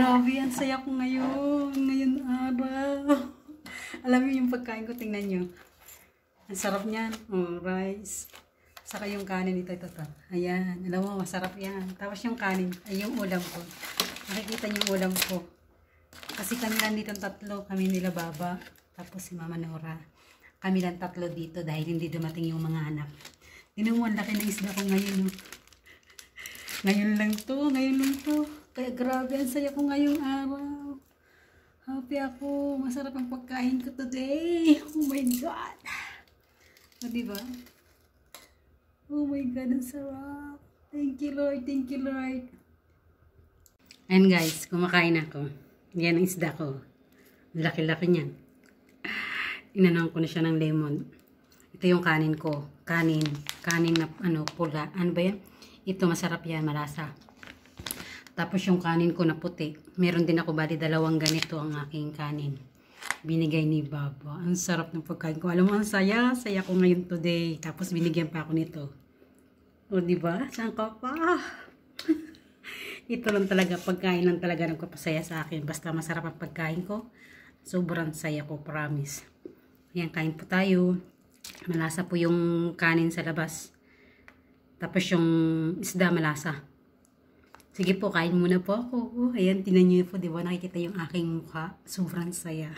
Grabe, ang saya ko ngayon araw. Alam niyo yung pagkain ko, tingnan niyo. Ang sarap niyan. Oh, rice. Saka yung kanin ito. Ayan, alam mo, masarap yan. Tapos yung kanin, ay yung ulam ko. Nakikita niyo yung ulam ko. Kasi kami lang dito tatlo. Kami nila Baba. Tapos si Mama Nora. Kami lang tatlo dito dahil hindi dumating yung mga anak. Tingnan mo, ang laki ng isda ko ngayon. Oh. Ngayon lang to. Kaya grabe, ang saya ko ngayong araw. Happy ako. Masarap ang pagkain ko today. Oh my God. O, diba? Oh my God, ang sarap. Thank you, Lord. Thank you, Lord. Ayan guys, kumakain ako. Yan ang isda ko. Laki-laki niyan. Inanong ko na siya ng lemon. Ito yung kanin ko. Kanin na pula. Ano ba yan? Ito masarap yan, malasa. Tapos yung kanin ko na puti. Meron din ako, bali dalawang ganito ang aking kanin. Binigay ni Baba. Ang sarap ng pagkain ko. Alam mo, ang saya ko ngayon today. Tapos binigyan pa ako nito. O, diba? Saan ka pa? Ito lang talaga, pagkain lang talaga nagpapasaya sa akin. Basta masarap ang pagkain ko. Sobrang saya ko, promise. Ayan, kain po tayo. Malasa po yung kanin sa labas. Tapos yung isda malasa. Sige po, kain muna po ako. Ayan, tinan nyo po, di ba? Nakikita yung aking mukha. Sobrang saya.